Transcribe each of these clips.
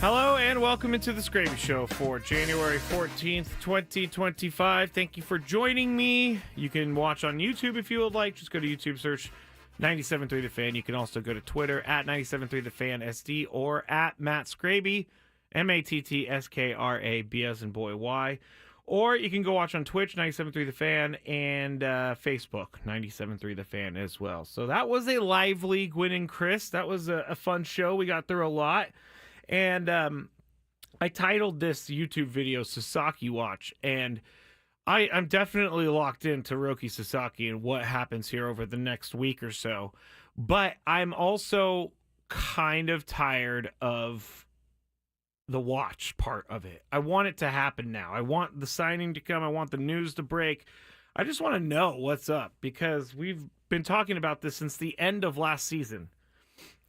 Hello and welcome into the Skraby Show for January 14th, 2025. Thank you for joining me. You can watch on YouTube if you would like. Just go to YouTube, search 97.3 The Fan. You can also go to Twitter at 97.3 The Fan SD or at Matt Skraby, MATTSKRAB as in boy Y. Or you can go watch on Twitch, 97.3 The Fan, and Facebook, 97.3 The Fan as well. So that was a lively Gwyn and Chris. That was a fun show. We got through a lot. And I titled this YouTube video Sasaki Watch, and I'm definitely locked into Roki Sasaki and what happens here over the next week or so. But I'm also kind of tired of the watch part of it. I want it to happen now. I want the signing to come. I want the news to break. I just want to know what's up because we've been talking about this since the end of last season.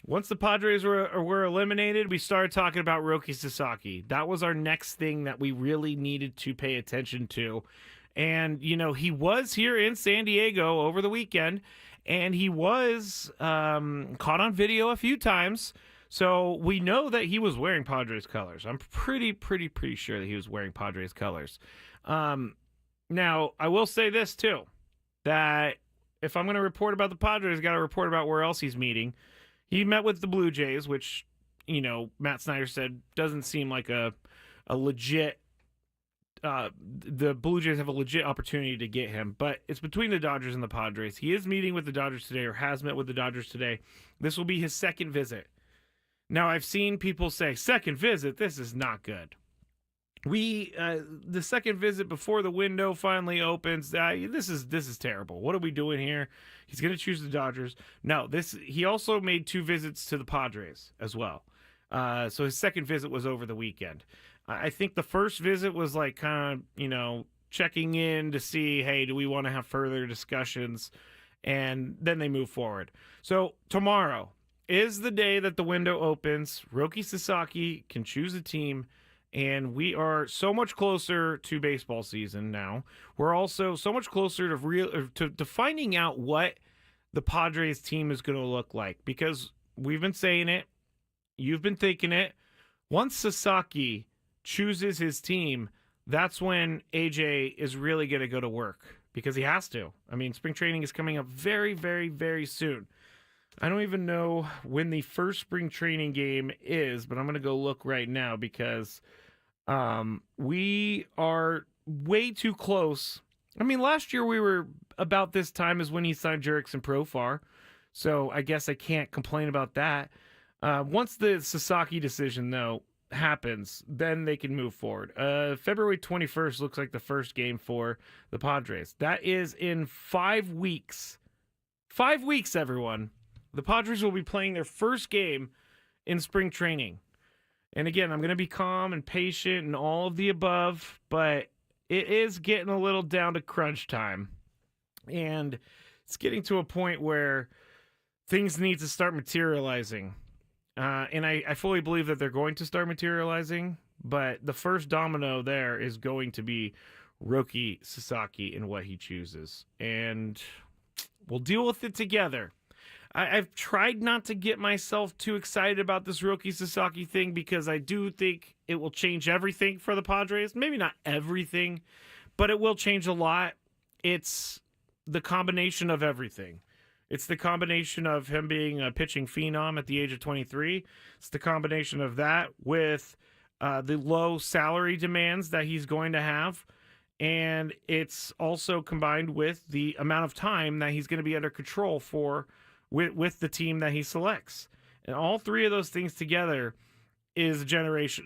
Once the Padres were eliminated, we started talking about Roki Sasaki. That was our next thing that we really needed to pay attention to. And, you know, he was here in San Diego over the weekend, and he was caught on video a few times. So we know that he was wearing Padres colors. I'm pretty sure that he was wearing Padres colors. Now, I will say this, too, that if I'm going to report about the Padres, I got to report about where else he's meeting. He met with the Blue Jays, which, you know, Matt Snyder said doesn't seem like a legit the Blue Jays have a legit opportunity to get him, but it's between the Dodgers and the Padres. He is meeting with the Dodgers today or has met with the Dodgers today. This will be his second visit. Now, I've seen people say, second visit, this is not good. The second visit before the window finally opens, this is terrible. What are we doing here? He's going to choose the Dodgers. No, he also made 2 visits to the Padres as well. So his second visit was over the weekend. I think the first visit was like kind of, you know, checking in to see, hey, do we want to have further discussions? And then they move forward. So tomorrow is the day that the window opens. Roki Sasaki can choose a team. And we are so much closer to baseball season now. We're also so much closer to finding out what the Padres team is going to look like. Because we've been saying it. You've been thinking it. Once Sasaki chooses his team, that's when AJ is really going to go to work. Because he has to. I mean, spring training is coming up very, very, very soon. I don't even know when the first spring training game is, but I'm going to go look right now because we are way too close. I mean, last year we were about this time is when he signed Jurickson Profar, so I guess I can't complain about that. Once the Sasaki decision, though, happens, then they can move forward. February 21st looks like the first game for the Padres. That is in 5 weeks. 5 weeks, everyone. The Padres will be playing their first game in spring training. And again, I'm going to be calm and patient and all of the above, but it is getting a little down to crunch time. And it's getting to a point where things need to start materializing. And I fully believe that they're going to start materializing, but the first domino there is going to be Roki Sasaki and what he chooses. And we'll deal with it together. I've tried not to get myself too excited about this Roki Sasaki thing because I do think it will change everything for the Padres. Maybe not everything, but it will change a lot. It's the combination of everything. It's the combination of him being a pitching phenom at the age of 23. It's the combination of that with the low salary demands that he's going to have. And it's also combined with the amount of time that he's going to be under control for with the team that he selects. And all 3 of those things together is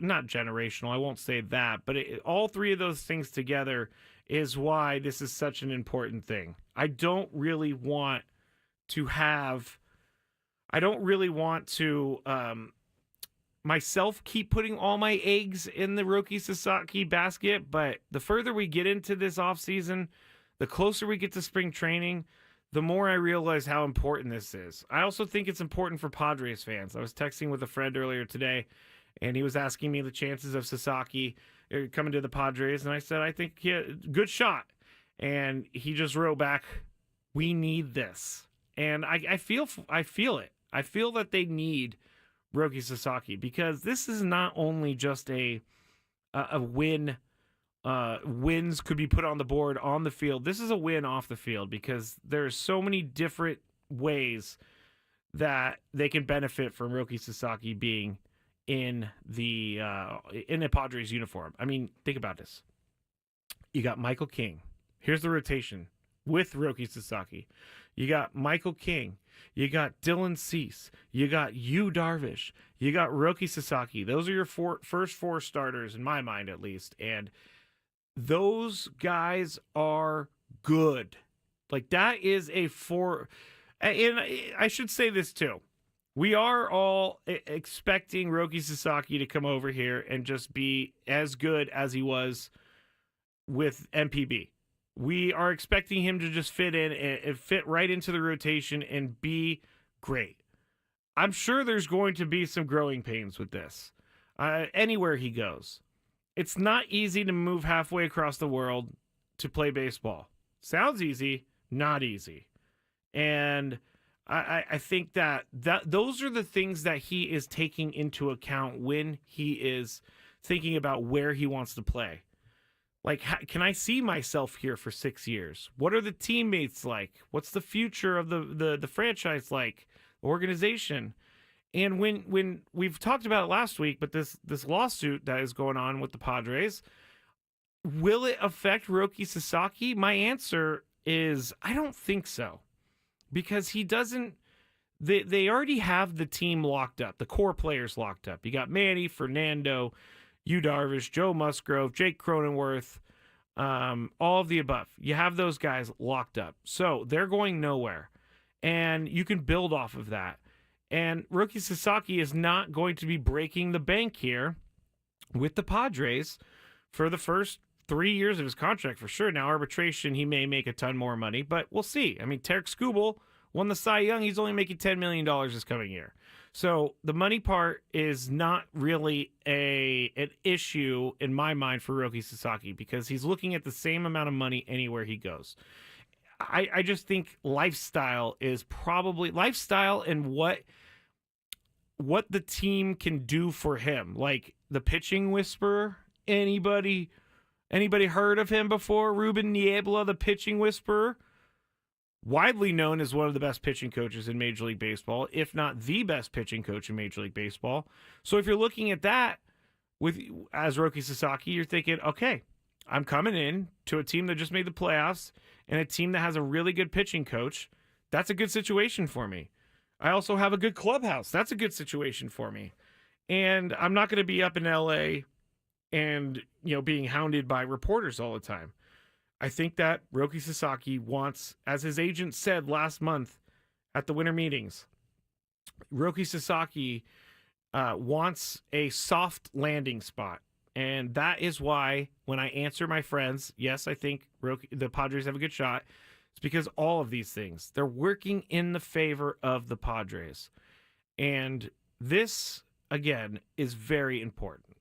not generational, I won't say that, but all 3 of those things together is why this is such an important thing. I don't really want to myself keep putting all my eggs in the Roki Sasaki basket, but the further we get into this offseason, the closer we get to spring training, the more I realize how important this is. I also think it's important for Padres fans. I was texting with a friend earlier today, and he was asking me the chances of Sasaki coming to the Padres, and I said, I think good shot. And he just wrote back, we need this. And I feel it. I feel that they need Roki Sasaki, because this is not only just a win. Wins could be put on the board on the field. This is a win off the field because there's so many different ways that they can benefit from Roki Sasaki being in a Padres uniform. I mean, think about this. You got Michael King. Here's the rotation with Roki Sasaki. You got Michael King. You got Dylan Cease. You got Yu Darvish. You got Roki Sasaki. Those are your first four starters, in my mind at least. And those guys are good. Like, that is a four. And I should say this too. We are all expecting Roki Sasaki to come over here and just be as good as he was with MPB. We are expecting him to just fit in and fit right into the rotation and be great. I'm sure there's going to be some growing pains with this. Anywhere he goes. It's not easy to move halfway across the world to play baseball. Sounds easy, not easy. And I think that those are the things that he is taking into account when he is thinking about where he wants to play. Like, can I see myself here for 6 years? What are the teammates like? What's the future of the franchise like? Organization? And when we've talked about it last week, but this lawsuit that is going on with the Padres, will it affect Roki Sasaki? My answer is I don't think so. Because he doesn't, they already have the team locked up, the core players locked up. You got Manny, Fernando, Yu Darvish, Joe Musgrove, Jake Cronenworth, all of the above. You have those guys locked up. So they're going nowhere. And you can build off of that. And Roki Sasaki is not going to be breaking the bank here with the Padres for the first 3 years of his contract for sure. Now, arbitration, he may make a ton more money, but we'll see. I mean, Tarek Skubal won the Cy Young. He's only making $10 million this coming year. So the money part is not really an issue in my mind for Roki Sasaki because he's looking at the same amount of money anywhere he goes. I just think lifestyle is probably lifestyle and what the team can do for him. Like the pitching whisperer. Anybody heard of him before? Ruben Niebla, the pitching whisperer, widely known as one of the best pitching coaches in Major League Baseball, if not the best pitching coach in Major League Baseball. So if you're looking at that as Roki Sasaki, you're thinking, okay, I'm coming in to a team that just made the playoffs and a team that has a really good pitching coach. That's a good situation for me. I also have a good clubhouse. That's a good situation for me. And I'm not going to be up in LA and, being hounded by reporters all the time. I think that Roki Sasaki wants, as his agent said last month at the winter meetings, Roki Sasaki wants a soft landing spot. And that is why when I answer my friends, yes, I think the Padres have a good shot. It's because all of these things, they're working in the favor of the Padres. And this, again, is very important.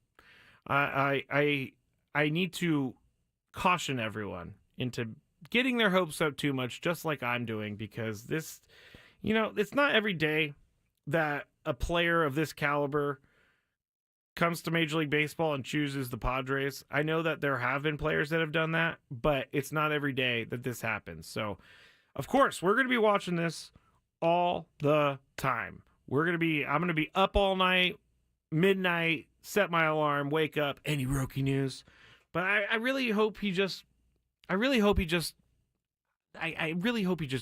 I need to caution everyone into getting their hopes up too much, just like I'm doing, because this, it's not every day that a player of this caliber comes to Major League Baseball and chooses the Padres. I know that there have been players that have done that, but it's not every day that this happens. So, of course, we're going to be watching this all the time. I'm going to be up all night, midnight, set my alarm, wake up, any Roki news. But I really hope he just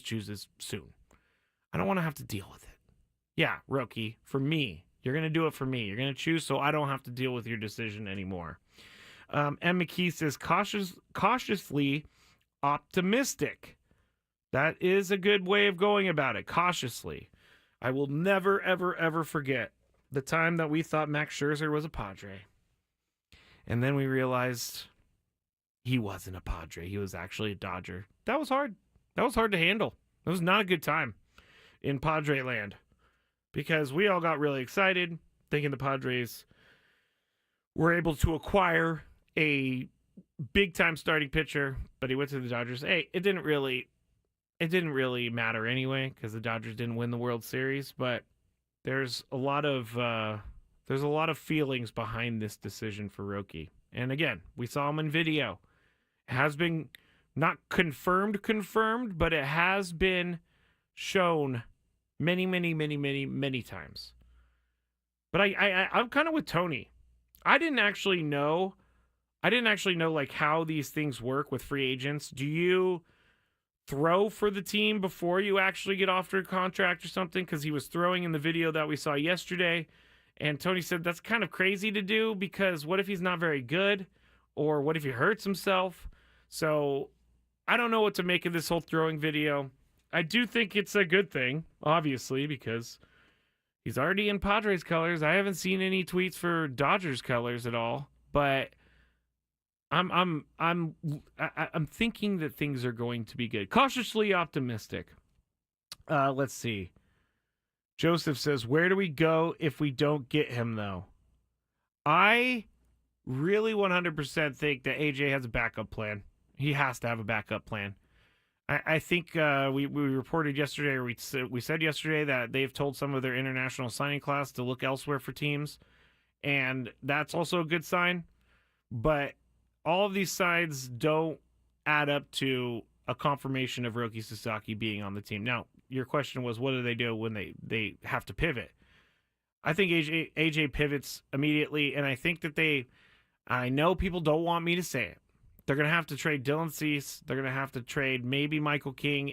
chooses soon. I don't want to have to deal with it. Yeah, Roki, for me. You're going to do it for me. You're going to choose so I don't have to deal with your decision anymore. M. McKee says, cautiously optimistic. That is a good way of going about it. Cautiously. I will never, ever, ever forget the time that we thought Max Scherzer was a Padre. And then we realized he wasn't a Padre. He was actually a Dodger. That was hard. That was hard to handle. It was not a good time in Padre land. Because we all got really excited thinking the Padres were able to acquire a big-time starting pitcher, but he went to the Dodgers. Hey, it didn't really matter anyway because the Dodgers didn't win the World Series, but there's a lot of feelings behind this decision for Roki. And again, we saw him in video. It has been not confirmed, but it has been shown many times. But I'm kind of with Tony. I didn't actually know like how these things work with free agents. Do you throw for the team before you actually get offered a contract or something? Because he was throwing in the video that we saw yesterday, and Tony said that's kind of crazy to do because what if he's not very good, or what if he hurts himself? So I don't know what to make of this whole throwing video. I do think it's a good thing, obviously, because he's already in Padres colors. I haven't seen any tweets for Dodgers colors at all, but I'm thinking that things are going to be good. Cautiously optimistic. Let's see. Joseph says, "Where do we go if we don't get him though?" I really 100% think that AJ has a backup plan. He has to have a backup plan. I think we reported yesterday, or we said yesterday that they've told some of their international signing class to look elsewhere for teams, and that's also a good sign. But all of these signs don't add up to a confirmation of Roki Sasaki being on the team. Now, your question was, what do they do when they have to pivot? I think AJ pivots immediately, and I think that I know people don't want me to say it. They're going to have to trade Dylan Cease. They're going to have to trade maybe Michael King.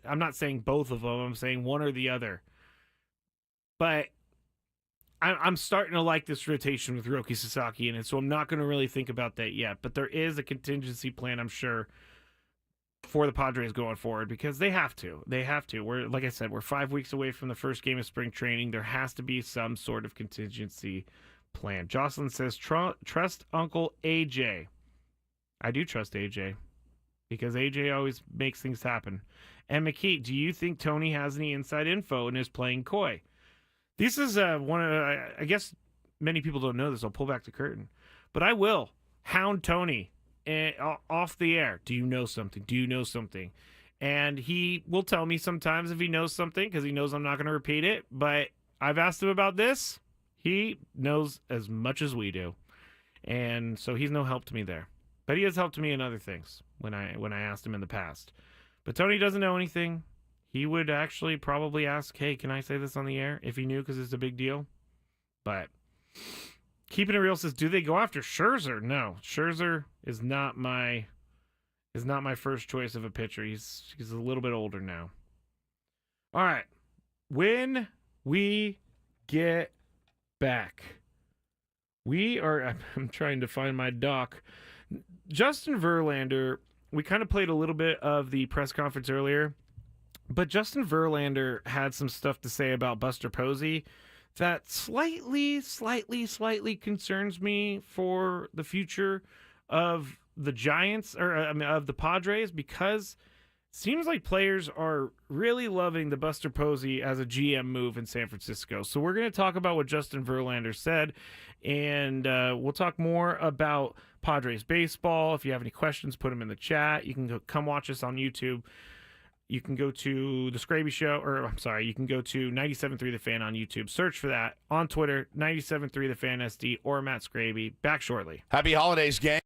I'm not saying both of them. I'm saying one or the other. But I'm starting to like this rotation with Roki Sasaki in it, so I'm not going to really think about that yet. But there is a contingency plan, I'm sure, for the Padres going forward because they have to. They have to. Like I said, we're 5 weeks away from the first game of spring training. There has to be some sort of contingency plan. Jocelyn says, trust Uncle AJ. I do trust AJ because AJ always makes things happen. And McKee, do you think Tony has any inside info and is playing coy? This is one of, I guess many people don't know this. I'll pull back the curtain. But I will hound Tony off the air. Do you know something? Do you know something? And he will tell me sometimes if he knows something because he knows I'm not going to repeat it. But I've asked him about this. He knows as much as we do. And so he's no help to me there. But he has helped me in other things when I asked him in the past. But Tony doesn't know anything. He would actually probably ask, hey, can I say this on the air? If he knew, because it's a big deal. But Keeping It Real says, do they go after Scherzer? No. Scherzer is not my first choice of a pitcher. He's a little bit older now. All right. When we get back, I'm trying to find my doc. Justin Verlander, we kind of played a little bit of the press conference earlier. But Justin Verlander had some stuff to say about Buster Posey that slightly concerns me for the future of the Giants, or of the Padres, because it seems like players are really loving the Buster Posey as a GM move in San Francisco. So we're going to talk about what Justin Verlander said, and we'll talk more about Padres baseball. If you have any questions, put them in the chat. You can come watch us on YouTube. You can go to the Skraby Show, you can go to 97.3 The Fan on YouTube. Search for that. On Twitter, 97.3 The Fan SD or Matt Skraby. Back shortly. Happy holidays, gang.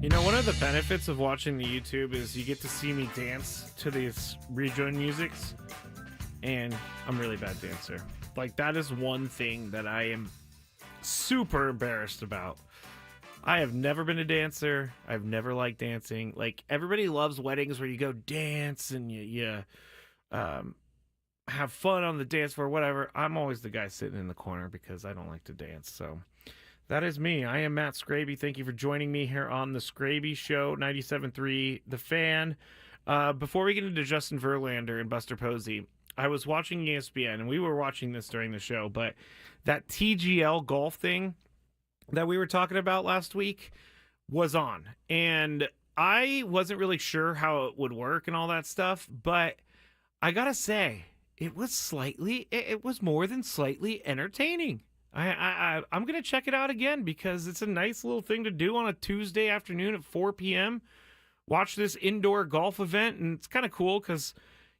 You know, one of the benefits of watching the YouTube is you get to see me dance to these rejoin musics, and I'm a really bad dancer. Like, that is one thing that I am super embarrassed about. I have never been a dancer. I've never liked dancing. Like, everybody loves weddings where you go dance and you have fun on the dance floor, whatever. I'm always the guy sitting in the corner because I don't like to dance. So that is me. I am Matt Skraby. Thank you for joining me here on the Skraby Show, 97.3 The Fan. Before we get into Justin Verlander and Buster Posey, I was watching ESPN, and we were watching this during the show, but that TGL golf thing that we were talking about last week was on. And I wasn't really sure how it would work and all that stuff, but I gotta say, it was more than slightly entertaining. I'm going to check it out again because it's a nice little thing to do on a Tuesday afternoon at 4 p.m. Watch this indoor golf event, and it's kind of cool because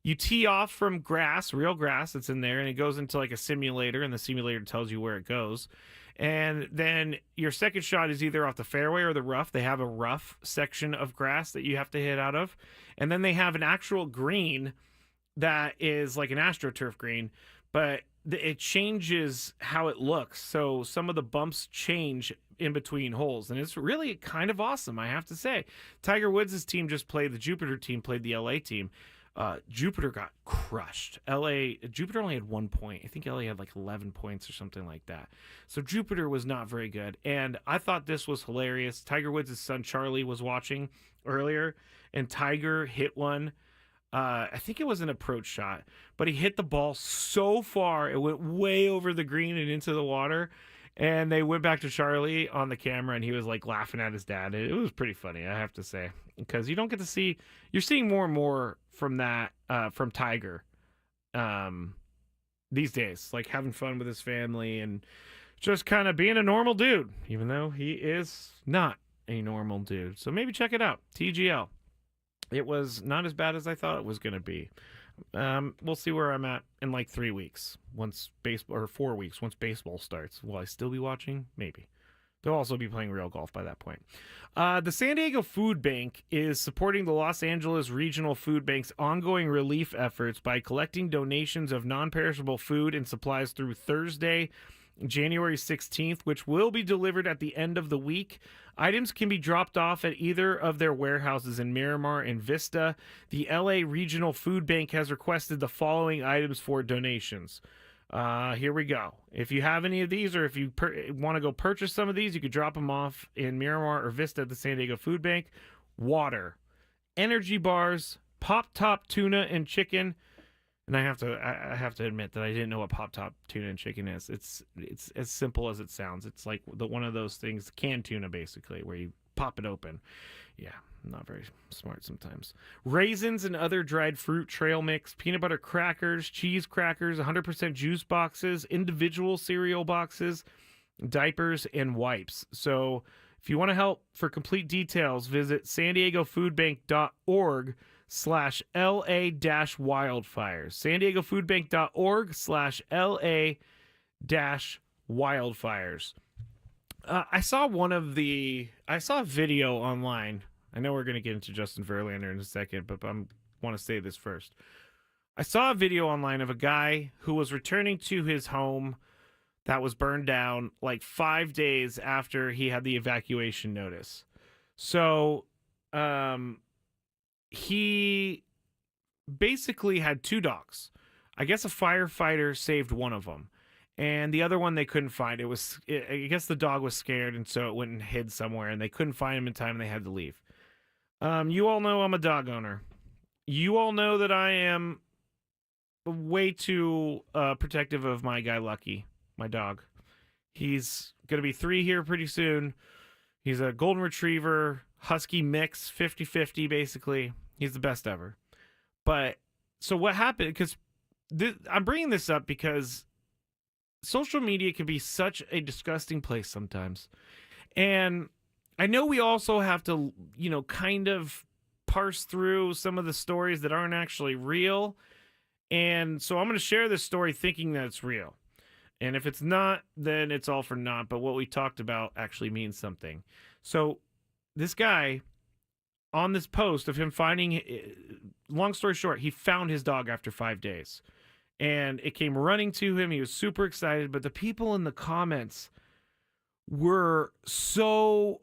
you tee off from grass, real grass that's in there, and it goes into like a simulator, and the simulator tells you where it goes. And then your second shot is either off the fairway or the rough. They have a rough section of grass that you have to hit out of. And then they have an actual green that is like an AstroTurf green, but it changes how it looks. So some of the bumps change in between holes, and it's really kind of awesome, I have to say. Tiger Woods' team just played, the Jupiter team played the LA team. Jupiter got crushed. Jupiter only had 1 point. I think LA had like 11 points or something like that. So Jupiter was not very good, and I thought this was hilarious. Tiger Woods' son Charlie was watching earlier, and Tiger hit one. I think it was an approach shot, but he hit the ball so far, it went way over the green and into the water. And they went back to Charlie on the camera, and he was like laughing at his dad. It was pretty funny, I have to say, because you don't get to see, you're seeing more and more from that, from Tiger these days, like having fun with his family and just kind of being a normal dude, even though he is not a normal dude. So maybe check it out, TGL. It was not as bad as I thought it was going to be. We'll see where I'm at in like 3 weeks, once baseball, or 4 weeks, once baseball starts. Will I still be watching? Maybe. They'll also be playing real golf by that point. The San Diego Food Bank is supporting the Los Angeles Regional Food Bank's ongoing relief efforts by collecting donations of non-perishable food and supplies through Thursday, January 16th, which will be delivered at the end of the week. Items can be dropped off at either of their warehouses in Miramar and Vista. The LA Regional Food Bank has requested the following items for donations. Here we go. If you have any of these, or if you want to go purchase some of these, you could drop them off in Miramar or Vista at the San Diego Food Bank. Water, energy bars, pop-top tuna and chicken. And I have to admit that I didn't know what pop-top tuna and chicken is. It's as simple as it sounds. It's like one of those things, canned tuna basically, where you pop it open. Yeah, I'm not very smart sometimes. Raisins and other dried fruit trail mix, peanut butter crackers, cheese crackers, 100% juice boxes, individual cereal boxes, diapers, and wipes. So if you want to help, for complete details, visit SanDiegoFoodBank.org/LA-wildfires. SanDiegoFoodBank.org/LA-wildfires. I saw a video online. I know we're going to get into Justin Verlander in a second, but I want to say this first. I saw a video online of a guy who was returning to his home that was burned down like 5 days after he had the evacuation notice. So, he basically had 2 dogs. I guess a firefighter saved one of them, and the other one they couldn't find. I guess the dog was scared, and so it went and hid somewhere, and they couldn't find him in time, and they had to leave. You all know I'm a dog owner. You all know that I am way too protective of my guy Lucky, my dog. He's going to be 3 here pretty soon. He's a golden retriever, husky mix, 50-50 basically. He's the best ever. But so what happened, because I'm bringing this up because social media can be such a disgusting place sometimes. And I know we also have to, kind of parse through some of the stories that aren't actually real. And so I'm going to share this story thinking that it's real. And if it's not, then it's all for naught. But what we talked about actually means something. So this guy on this post of him finding, long story short, he found his dog after 5 days. And it came running to him. He was super excited. But the people in the comments were so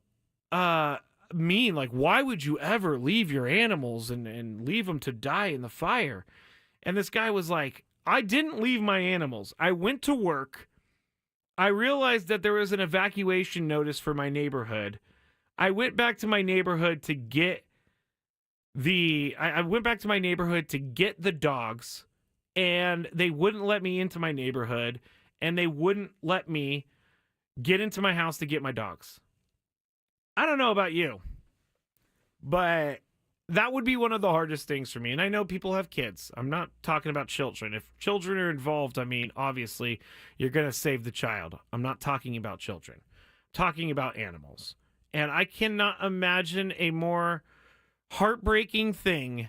mean. Like, why would you ever leave your animals and leave them to die in the fire? And this guy was like, I didn't leave my animals. I went to work. I realized that there was an evacuation notice for my neighborhood. I went back to my neighborhood to get I went back to my neighborhood to get the dogs, and they wouldn't let me into my neighborhood, and they wouldn't let me get into my house to get my dogs. I don't know about you, but that would be one of the hardest things for me. And I know people have kids. I'm not talking about children. If children are involved, I mean, obviously, you're going to save the child. I'm not talking about children. I'm talking about animals. And I cannot imagine a more heartbreaking thing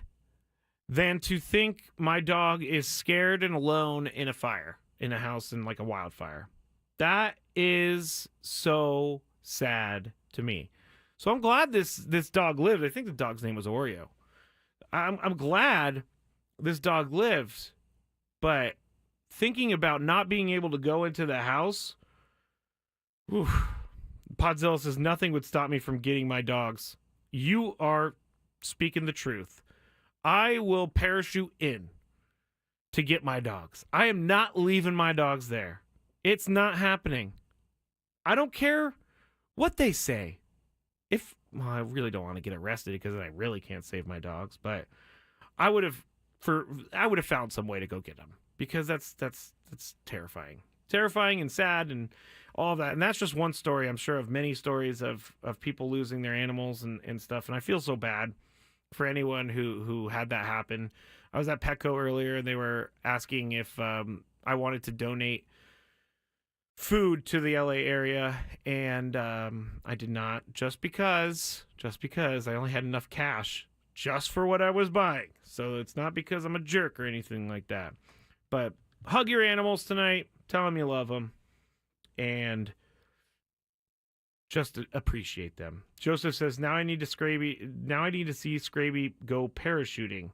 than to think my dog is scared and alone in a fire, in a house in like a wildfire. That is so sad to me. So I'm glad this dog lived. I think the dog's name was Oreo. I'm glad this dog lived, but thinking about not being able to go into the house, Podzilla says nothing would stop me from getting my dogs. You are speaking the truth. I will parachute in to get my dogs. I am not leaving my dogs there. It's not happening. I don't care what they say. I really don't want to get arrested because I really can't save my dogs, but I would have found some way to go get them, because that's terrifying. Terrifying and sad and all of that. And that's just one story, I'm sure, of many stories of people losing their animals and stuff. And I feel so bad for anyone who had that happen. I was at Petco earlier, and they were asking if I wanted to donate food to the LA area, and I did not, just because I only had enough cash just for what I was buying. So it's not because I'm a jerk or anything like that. But hug your animals tonight. Tell them you love them, and just appreciate them. Joseph says, now I need to see Skraby go parachuting.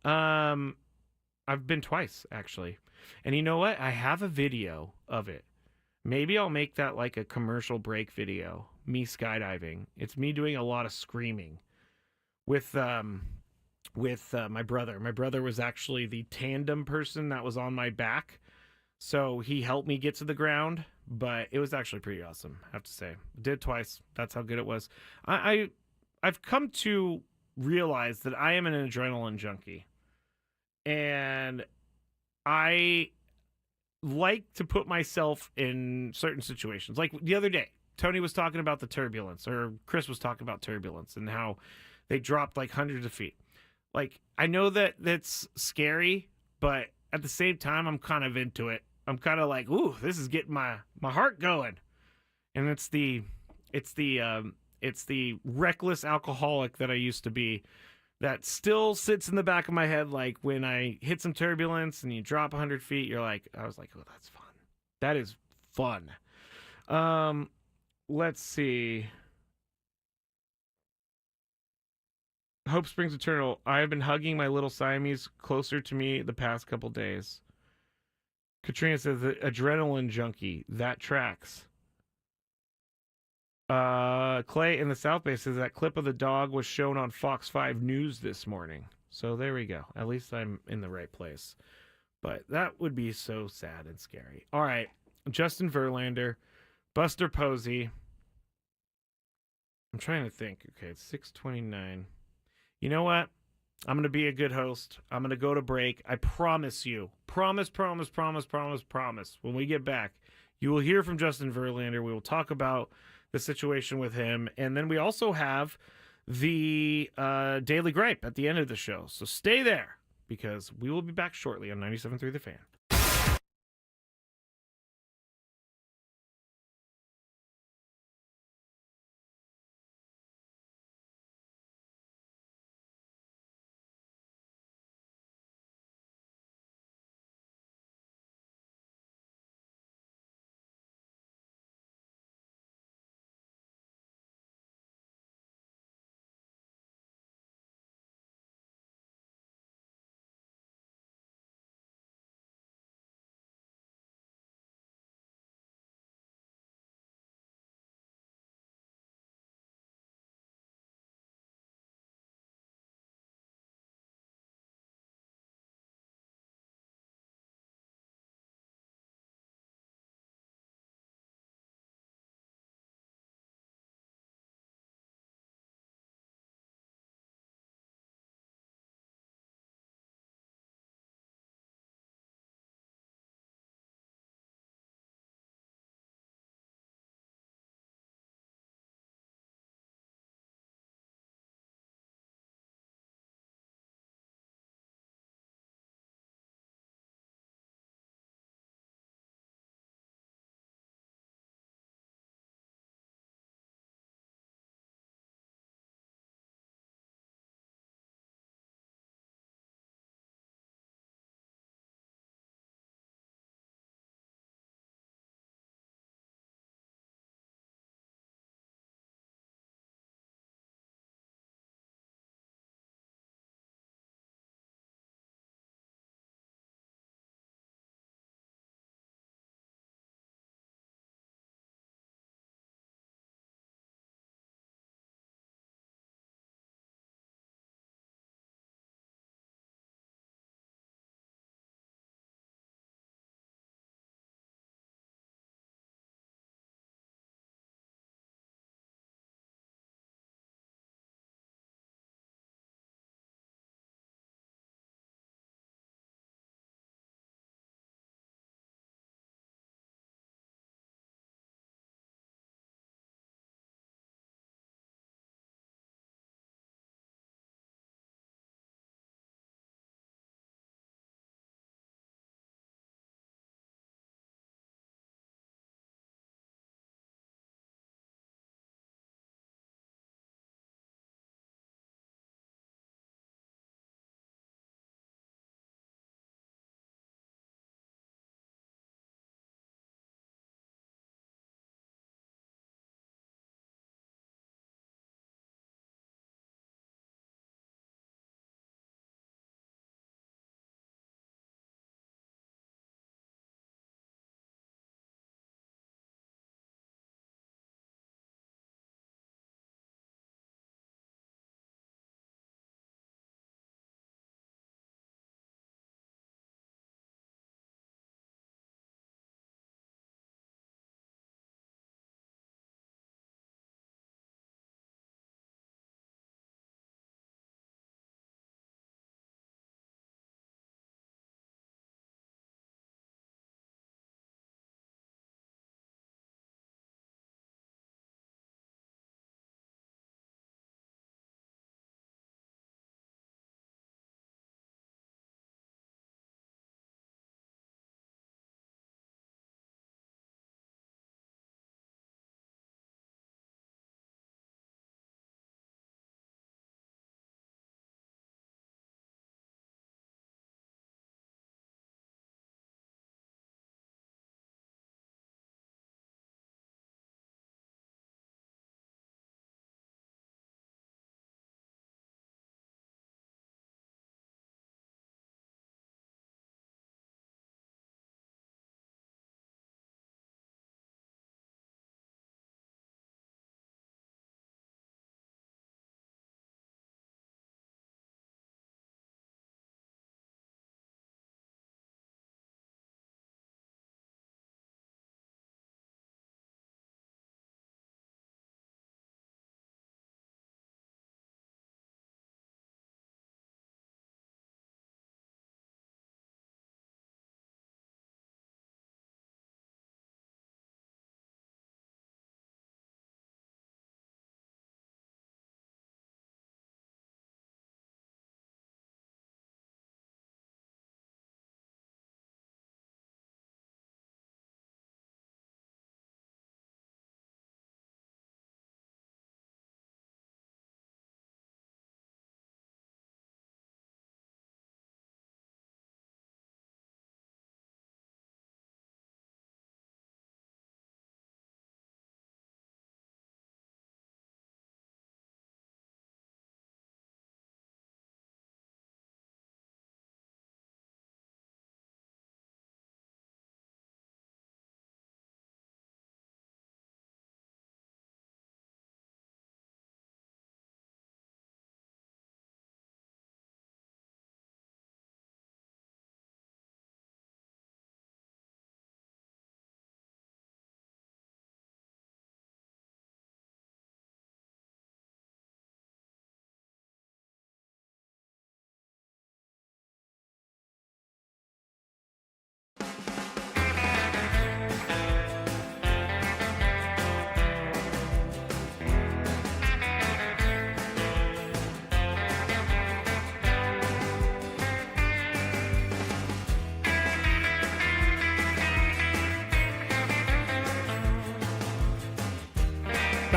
I've been twice, actually. And you know what? I have a video of it. Maybe I'll make that like a commercial break video. Me skydiving. It's me doing a lot of screaming with my brother. My brother was actually the tandem person that was on my back, so he helped me get to the ground. But it was actually pretty awesome, I have to say. Did it twice. That's how good it was. I've come to realize that I am an adrenaline junkie, and I like to put myself in certain situations. Like the other day, Tony was talking about the turbulence, or Chris was talking about turbulence and how they dropped like hundreds of feet. Like, I know that that's scary, but at the same time, I'm kind of into it. I'm kind of like, ooh, this is getting my heart going. And it's the reckless alcoholic that I used to be that still sits in the back of my head. Like, when I hit some turbulence and you drop 100 feet, I was like, oh, that's fun. That is fun. Let's see. Hope Springs Eternal. I have been hugging my little Siamese closer to me the past couple days. Katrina says, adrenaline junkie. That tracks. Clay in the South Bay says that clip of the dog was shown on Fox 5 News this morning. So there we go. At least I'm in the right place. But that would be so sad and scary. All right. Justin Verlander, Buster Posey. I'm trying to think. Okay, it's 6:29. You know what? I'm going to be a good host. I'm going to go to break. I promise you. Promise. When we get back, you will hear from Justin Verlander. We will talk about the situation with him. And then we also have the Daily Gripe at the end of the show. So stay there, because we will be back shortly on 97.3 The Fan.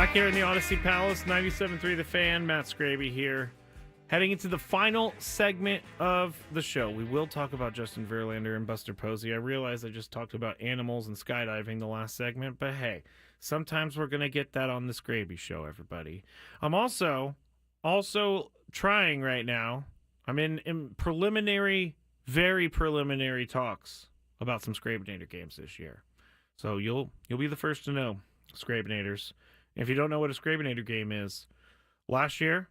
Back here in the Odyssey Palace, 97.3 The Fan, Matt Skraby here. Heading into the final segment of the show, we will talk about Justin Verlander and Buster Posey. I realize I just talked about animals and skydiving the last segment, but hey, sometimes we're going to get that on the Skraby show, everybody. I'm also trying right now. I'm in preliminary, very preliminary talks about some Skrabinator games this year. So you'll be the first to know, Skrabinators. If you don't know what a Skrabinator game is, last year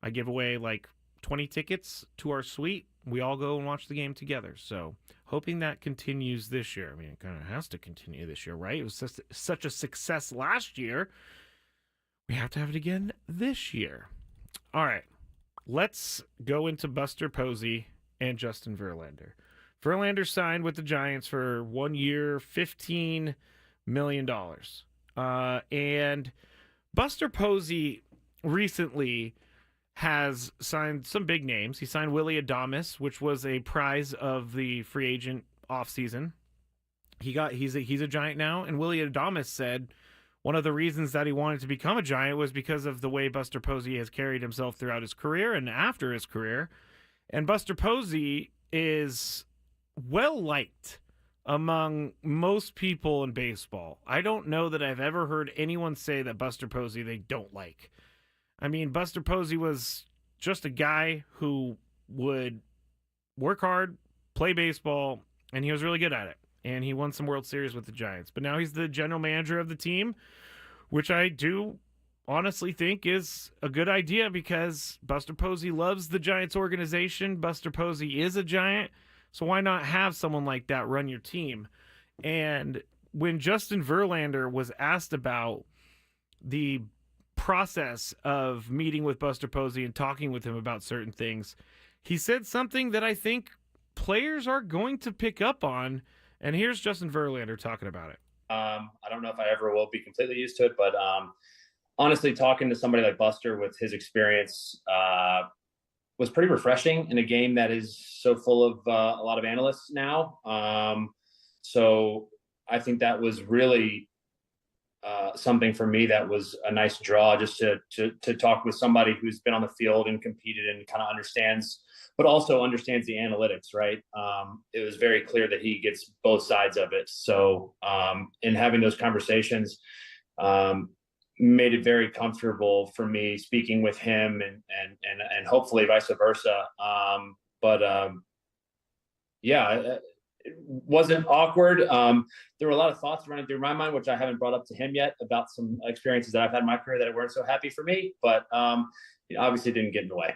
I give away like 20 tickets to our suite. We all go and watch the game together. So hoping that continues this year. I mean, it kind of has to continue this year, right? It was such a success last year. We have to have it again this year. All right, let's go into Buster Posey and Justin Verlander. Verlander signed with the Giants for 1 year, $15 million. And Buster Posey recently has signed some big names. He signed Willy Adames, which was a prize of the free agent offseason. He's a Giant now, and Willy Adames said one of the reasons that he wanted to become a Giant was because of the way Buster Posey has carried himself throughout his career and after his career. And Buster Posey is well liked among most people in baseball. I don't know that I've ever heard anyone say that Buster Posey they don't like. I mean, Buster Posey was just a guy who would work hard, play baseball, and he was really good at it. And he won some World Series with the Giants. But now he's the general manager of the team, which I do honestly think is a good idea because Buster Posey loves the Giants organization. Buster Posey is a Giant. So why not have someone like that run your team? And when Justin Verlander was asked about the process of meeting with Buster Posey and talking with him about certain things, he said something that I think players are going to pick up on. And here's Justin Verlander talking about it. I don't know if I ever will be completely used to it, but honestly, talking to somebody like Buster with his experience was pretty refreshing in a game that is so full of a lot of analysts now. So I think that was really something for me that was a nice draw, just to talk with somebody who's been on the field and competed and kind of understands, but also understands the analytics, right? It was very clear that he gets both sides of it. So in having those conversations, made it very comfortable for me speaking with him and hopefully vice versa. Yeah, it wasn't awkward. There were a lot of thoughts running through my mind, which I haven't brought up to him yet, about some experiences that I've had in my career that weren't so happy for me, but it obviously didn't get in the way.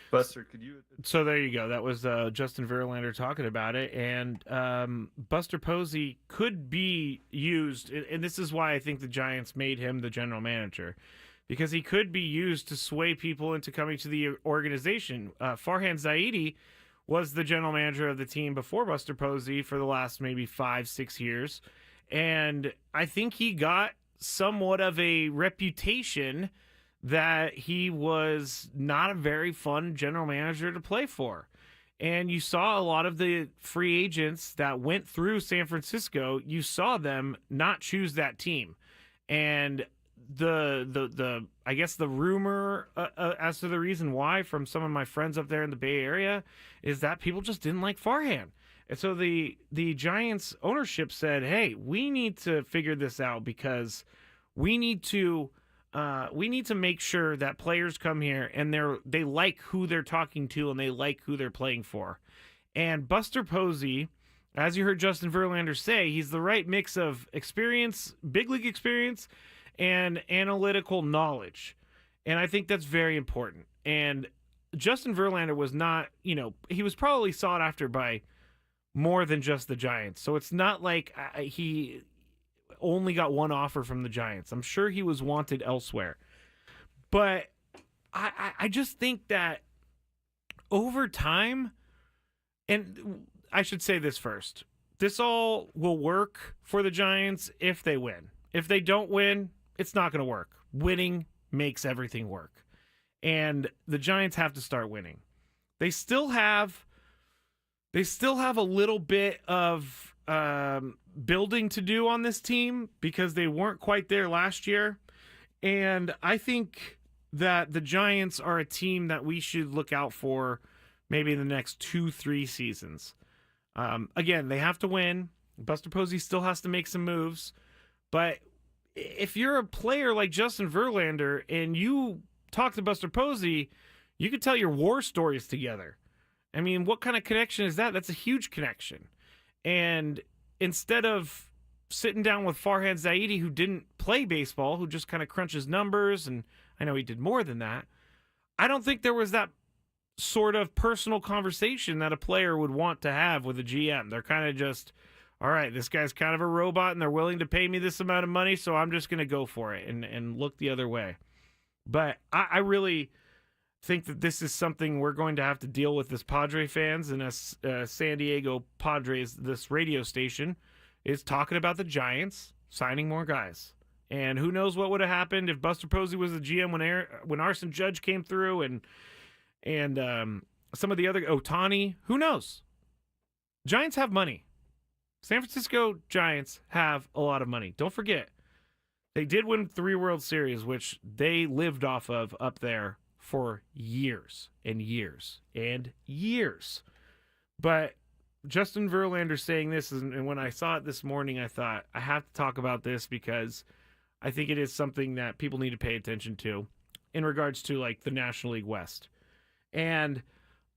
Buster, could you? So there you go. That was Justin Verlander talking about it, and Buster Posey could be used, and this is why I think the Giants made him the general manager, because he could be used to sway people into coming to the organization. Farhan Zaidi was the general manager of the team before Buster Posey for the last maybe 5-6 years, and I think he got somewhat of a reputation that he was not a very fun general manager to play for. And you saw a lot of the free agents that went through San Francisco, you saw them not choose that team. And the I guess the rumor as to the reason why from some of my friends up there in the Bay Area is that people just didn't like Farhan. And so the Giants ownership said, hey, we need to figure this out because we need to make sure that players come here and they like who they're talking to and they like who they're playing for. And Buster Posey, as you heard Justin Verlander say, he's the right mix of experience, big league experience, and analytical knowledge. And I think that's very important. And Justin Verlander was not, he was probably sought after by more than just the Giants. So it's not like he only got one offer from the Giants. I'm sure he was wanted elsewhere. But I just think that over time, and I should say this first, this all will work for the Giants if they win. If they don't win, it's not going to work. Winning makes everything work. And the Giants have to start winning. They still have a little bit of building to do on this team because they weren't quite there last year. And I think that the Giants are a team that we should look out for maybe in the next 2-3 seasons. Again, they have to win. Buster Posey still has to make some moves. But if you're a player like Justin Verlander and you talk to Buster Posey, you could tell your war stories together. I mean, what kind of connection is that? That's a huge connection. And instead of sitting down with Farhan Zaidi, who didn't play baseball, who just kind of crunches numbers, and I know he did more than that, I don't think there was that sort of personal conversation that a player would want to have with a GM. They're kind of just, all right, this guy's kind of a robot and they're willing to pay me this amount of money, so I'm just going to go for it and look the other way. But I really think that this is something we're going to have to deal with as Padre fans, and as San Diego Padres, this radio station is talking about the Giants signing more guys. And who knows what would have happened if Buster Posey was the GM when Arson Judge came through and some of the other Otani. Who knows? Giants have money. San Francisco Giants have a lot of money. Don't forget, they did win 3 World Series, which they lived off of up there for years and years and years. But Justin Verlander saying this, and when I saw it this morning, I thought, I have to talk about this because I think it is something that people need to pay attention to in regards to like the National League West. And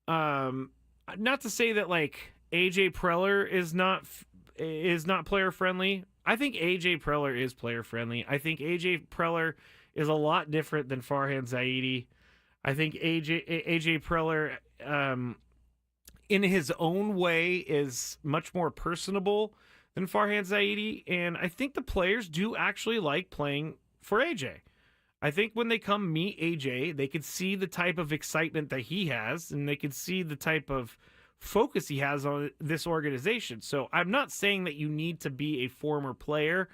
not to say that like AJ Preller is not player friendly. I think AJ Preller is player friendly. I think AJ Preller is a lot different than Farhan Zaidi. I think AJ Preller, in his own way, is much more personable than Farhan Zaidi, and I think the players do actually like playing for AJ. I think when they come meet AJ, they could see the type of excitement that he has, and they could see the type of focus he has on this organization. So I'm not saying that you need to be a former player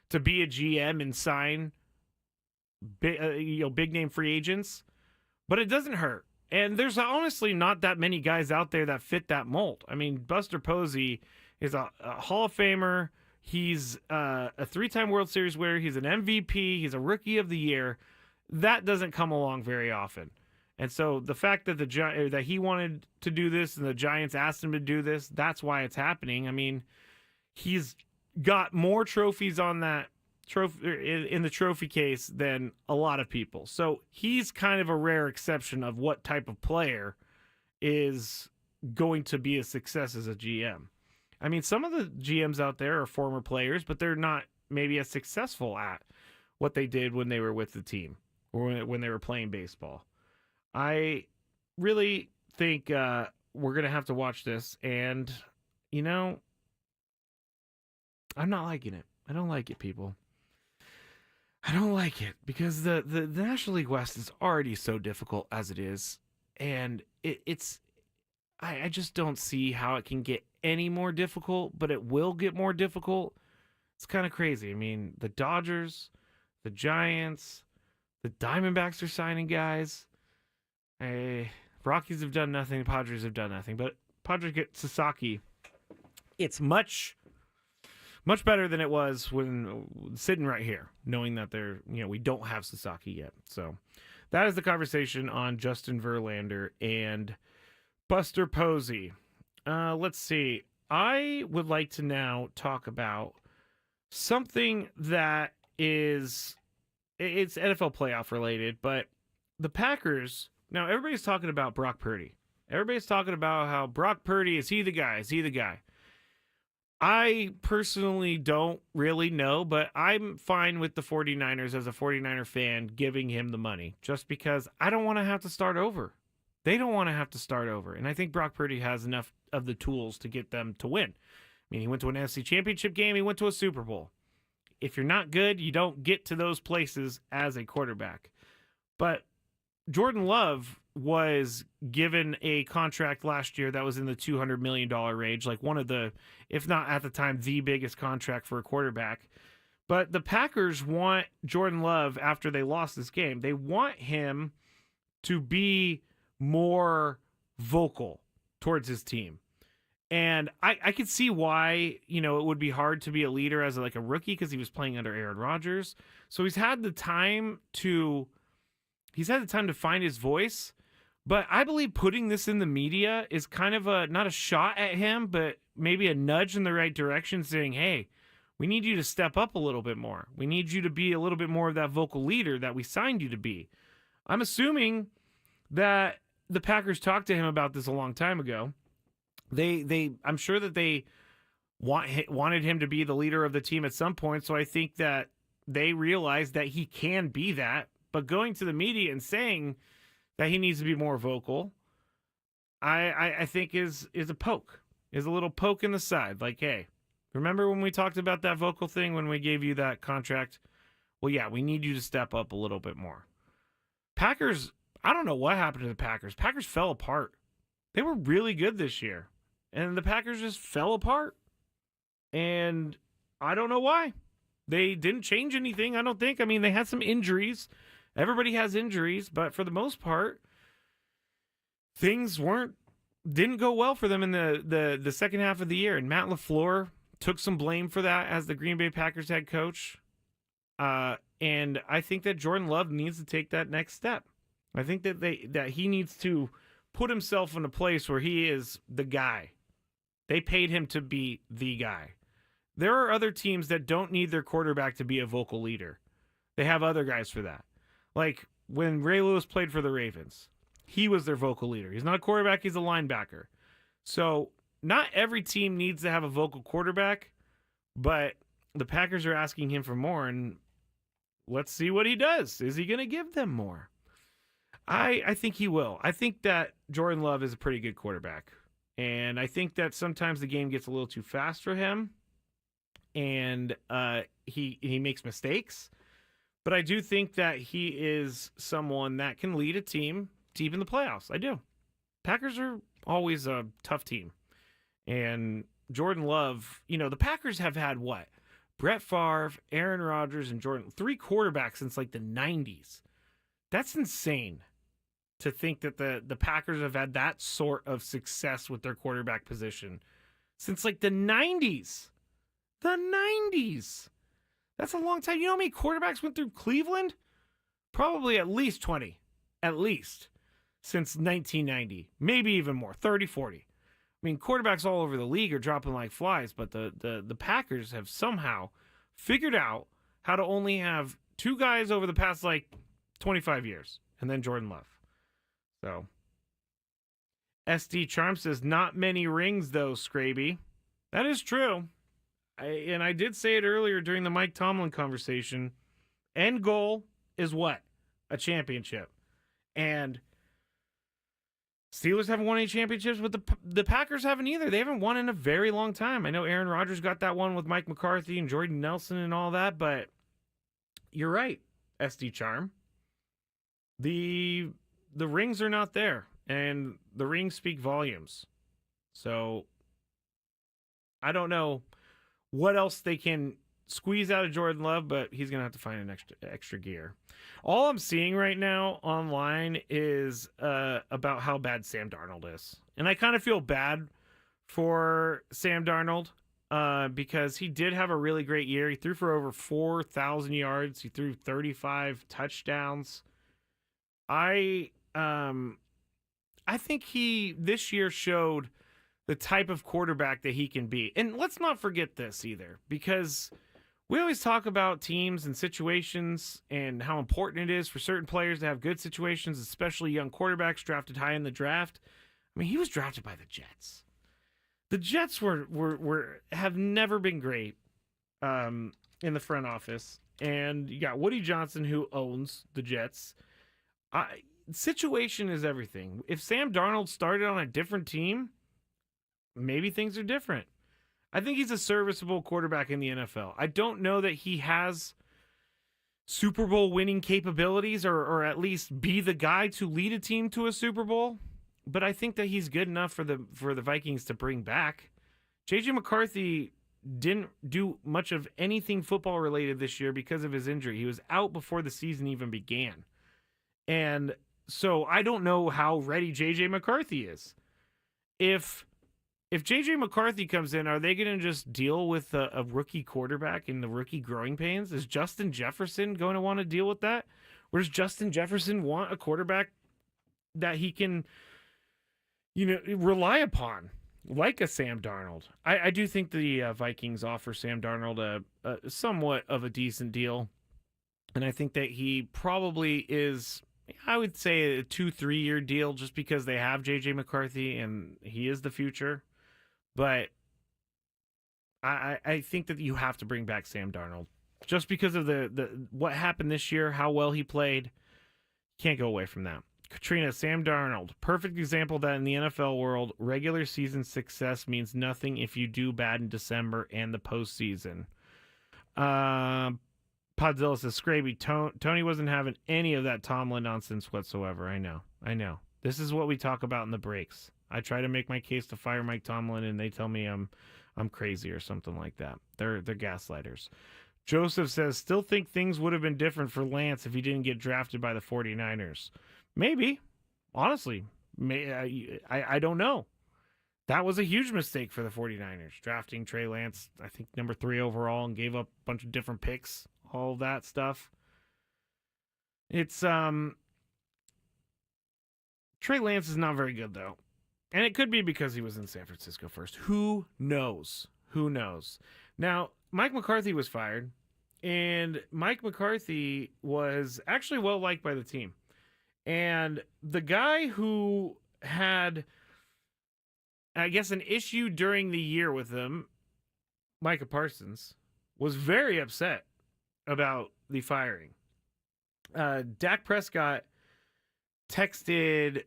to be a GM and sign big name free agents, but it doesn't hurt. And there's honestly not that many guys out there that fit that mold. I mean, Buster Posey is a Hall of Famer. He's a 3-time World Series winner. He's an MVP. He's a Rookie of the Year. That doesn't come along very often. And so the fact that that he wanted to do this and the Giants asked him to do this, that's why it's happening. I mean, he's got more trophies on that trophy in the trophy case than a lot of people. So he's kind of a rare exception of what type of player is going to be a success as a GM. I mean, some of the GMs out there are former players, but they're not maybe as successful at what they did when they were with the team or when they were playing baseball. I really think we're going to have to watch this, and, you know, I'm not liking it. I don't like it, people. I don't like it because the National League West is already so difficult as it is, and I just don't see how it can get any more difficult, but it will get more difficult. It's kind of crazy. I mean, the Dodgers, the Giants, the Diamondbacks are signing guys. Rockies have done nothing. The Padres have done nothing. But Padres get Sasaki. It's much better than it was when sitting right here, knowing that we don't have Sasaki yet. So that is the conversation on Justin Verlander and Buster Posey. Let's see. I would like to now talk about something that it's NFL playoff related, but the Packers. Now, everybody's talking about Brock Purdy. Everybody's talking about how Brock Purdy, is he the guy? Is he the guy? I personally don't really know, but I'm fine with the 49ers as a 49er fan giving him the money just because I don't want to have to start over. They don't want to have to start over. And I think Brock Purdy has enough of the tools to get them to win. I mean, he went to an NFC Championship game. He went to a Super Bowl. If you're not good, you don't get to those places as a quarterback. But Jordan Love was given a contract last year that was in the $200 million range, like one of the, if not at the time, the biggest contract for a quarterback. But the Packers want Jordan Love after they lost this game. They want him to be more vocal towards his team. And I could see why, it would be hard to be a leader as like a rookie because he was playing under Aaron Rodgers. So he's had the time to find his voice. But I believe putting this in the media is kind of not a shot at him, but maybe a nudge in the right direction, saying, hey, we need you to step up a little bit more. We need you to be a little bit more of that vocal leader that we signed you to be. I'm assuming that the Packers talked to him about this a long time ago. I'm sure that they wanted him to be the leader of the team at some point. So I think that they realized that he can be that. But going to the media and saying that he needs to be more vocal, I think is a poke, is a little poke in the side. Like, hey, remember when we talked about that vocal thing when we gave you that contract? Well, yeah, we need you to step up a little bit more. Packers, I don't know what happened to the Packers. Packers fell apart. They were really good this year, and the Packers just fell apart. And I don't know why. They didn't change anything, I don't think. I mean, they had some injuries. Everybody has injuries, but for the most part, things didn't go well for them in the second half of the year. And Matt LaFleur took some blame for that as the Green Bay Packers head coach. And I think that Jordan Love needs to take that next step. I think that he needs to put himself in a place where he is the guy. They paid him to be the guy. There are other teams that don't need their quarterback to be a vocal leader. They have other guys for that. Like when Ray Lewis played for the Ravens, he was their vocal leader. He's not a quarterback, he's a linebacker. So not every team needs to have a vocal quarterback, but the Packers are asking him for more, and let's see what he does. Is he going to give them more? I think he will. I think that Jordan Love is a pretty good quarterback. And I think that sometimes the game gets a little too fast for him. And he makes mistakes. But I do think that he is someone that can lead a team deep in the playoffs. I do. Packers are always a tough team. And Jordan Love, the Packers have had what? Brett Favre, Aaron Rodgers, and Jordan. 3 quarterbacks since like the 90s. That's insane to think that the Packers have had that sort of success with their quarterback position since like the 90s. The 90s. That's a long time. You know how many quarterbacks went through Cleveland? Probably at least 20. At least. Since 1990. Maybe even more. 30, 40. I mean, quarterbacks all over the league are dropping like flies, but the Packers have somehow figured out how to only have 2 guys over the past like 25 years. And then Jordan Love. So. SD Charm says, not many rings though, Skraby. That is true. I did say it earlier during the Mike Tomlin conversation. End goal is what? A championship. And Steelers haven't won any championships, but the Packers haven't either. They haven't won in a very long time. I know Aaron Rodgers got that one with Mike McCarthy and Jordan Nelson and all that, but you're right, SD Charm. The rings are not there, and the rings speak volumes. So I don't know what else they can squeeze out of Jordan Love, but he's going to have to find an extra gear. All I'm seeing right now online is about how bad Sam Darnold is. And I kind of feel bad for Sam Darnold because he did have a really great year. He threw for over 4,000 yards. He threw 35 touchdowns. I think he this year showed the type of quarterback that he can be. And let's not forget this either, because we always talk about teams and situations and how important it is for certain players to have good situations, especially young quarterbacks drafted high in the draft. I mean, he was drafted by the Jets. The Jets have never been great in the front office. And you got Woody Johnson, who owns the Jets. Situation is everything. If Sam Darnold started on a different team, maybe things are different. I think he's a serviceable quarterback in the NFL. I don't know that he has Super Bowl winning capabilities or at least be the guy to lead a team to a Super Bowl, but I think that he's good enough for the Vikings to bring back. JJ McCarthy didn't do much of anything football related this year because of his injury. He was out before the season even began. And so I don't know how ready JJ McCarthy is. If if JJ McCarthy comes in, are they going to just deal with a rookie quarterback and the rookie growing pains? Is Justin Jefferson going to want to deal with that? Or does Justin Jefferson want a quarterback that he can, rely upon, like a Sam Darnold? I do think the Vikings offer Sam Darnold a somewhat of a decent deal. And I think that he probably is, I would say, a 2-3 year deal just because they have JJ McCarthy and he is the future. But I think that you have to bring back Sam Darnold just because of the what happened this year, how well he played. Can't go away from that. Katrina, Sam Darnold, perfect example that in the NFL world, regular season success means nothing if you do bad in December and the postseason. Podzilla says, Skraby, Tony wasn't having any of that Tomlin nonsense whatsoever. I know. This is what we talk about in the breaks. I try to make my case to fire Mike Tomlin, and they tell me I'm crazy or something like that. They're gaslighters. Joseph says, still think things would have been different for Lance if he didn't get drafted by the 49ers. Maybe. Honestly. I don't know. That was a huge mistake for the 49ers, drafting Trey Lance, I think, number 3 overall, and gave up a bunch of different picks, all of that stuff. It's, Trey Lance is not very good, though. And it could be because he was in San Francisco first. Who knows? Now, Mike McCarthy was fired, and Mike McCarthy was actually well-liked by the team. And the guy who had, I guess, an issue during the year with him, Micah Parsons, was very upset about the firing. Dak Prescott texted,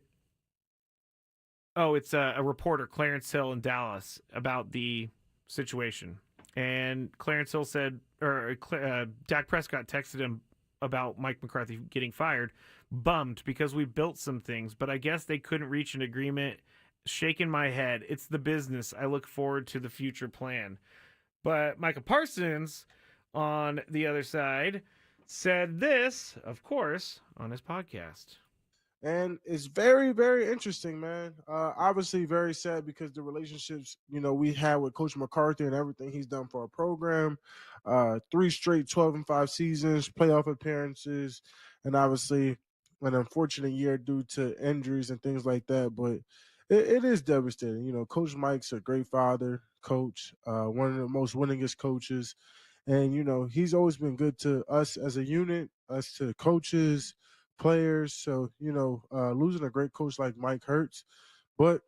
it's a reporter, Clarence Hill in Dallas, about the situation. And Clarence Hill said, Dak Prescott texted him about Mike McCarthy getting fired, bummed because we built some things, but I guess they couldn't reach an agreement. Shaking my head. It's the business. I look forward to the future plan. But Micah Parsons, on the other side, said this, of course, on his podcast. And it's very, very interesting, man. Obviously very sad because the relationships, we had with Coach McCarthy and everything he's done for our program. 3 straight 12-5 seasons, playoff appearances, and obviously an unfortunate year due to injuries and things like that. But it is devastating. Coach Mike's a great father, coach, one of the most winningest coaches. And, he's always been good to us as a unit, us to coaches, players. So, losing a great coach like Mike hurts. But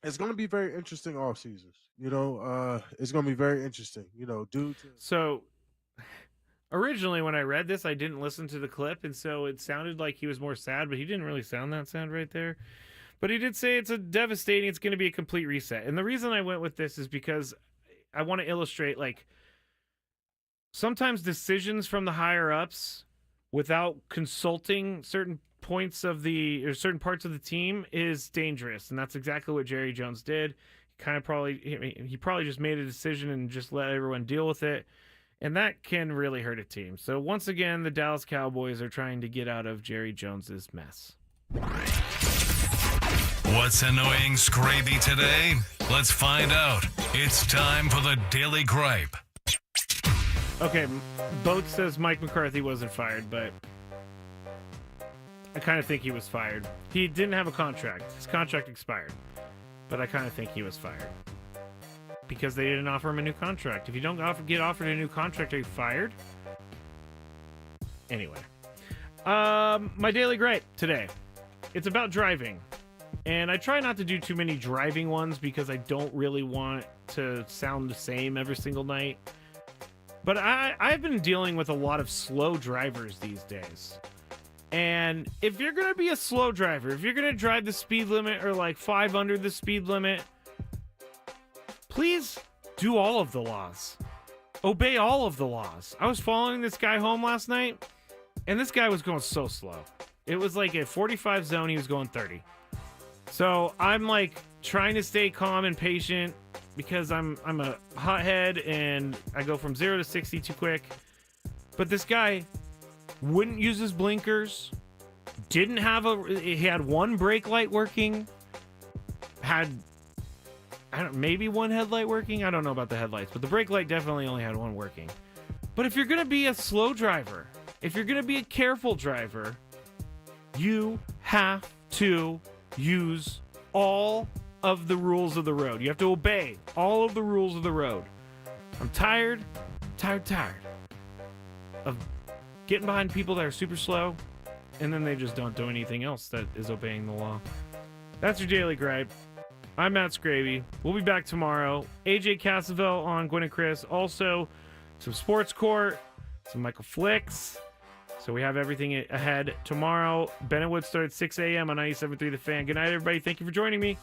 it's going to be very interesting off seasons. It's going to be very interesting, due to. So originally when I read this, I didn't listen to the clip. And so it sounded like he was more sad, but he didn't really sound that sad right there. But he did say it's going to be a complete reset. And the reason I went with this is because I want to illustrate, sometimes decisions from the higher ups without consulting certain parts of the team is dangerous. And that's exactly what Jerry Jones did. He probably just made a decision and just let everyone deal with it. And that can really hurt a team. So once again, the Dallas Cowboys are trying to get out of Jerry Jones's mess. What's annoying Skraby today? Let's find out. It's time for the Daily Gripe. Okay, Boat says Mike McCarthy wasn't fired, but I kind of think he was fired. He didn't have a contract. His contract expired, but I kind of think he was fired because they didn't offer him a new contract. If you don't get offered a new contract, are you fired? Anyway, my Daily Gripe today. It's about driving. And I try not to do too many driving ones because I don't really want to sound the same every single night. But I've been dealing with a lot of slow drivers these days. And if you're going to be a slow driver, if you're going to drive the speed limit or 5 under the speed limit, please do all of the laws. Obey all of the laws. I was following this guy home last night, and this guy was going so slow. It was like a 45 zone, he was going 30. So I'm trying to stay calm and patient because I'm a hothead and I go from 0 to 60 too quick. But this guy wouldn't use his blinkers, he had one brake light working, had maybe one headlight working. I don't know about the headlights, but the brake light definitely only had one working. But if you're going to be a slow driver, if you're going to be a careful driver, you have to use all of the rules of the road. You have to obey all of the rules of the road. I'm tired of getting behind people that are super slow, and then they just don't do anything else that is obeying the law. That's your Daily Gripe. I'm Matt Skraby. We'll be back tomorrow. AJ Cassavell on Gwen and Chris. Also, some Sports Court, some Michael Flicks. So we have everything ahead tomorrow. Bennett Wood starts 6 a.m. on 97.3 The Fan. Good night, everybody. Thank you for joining me.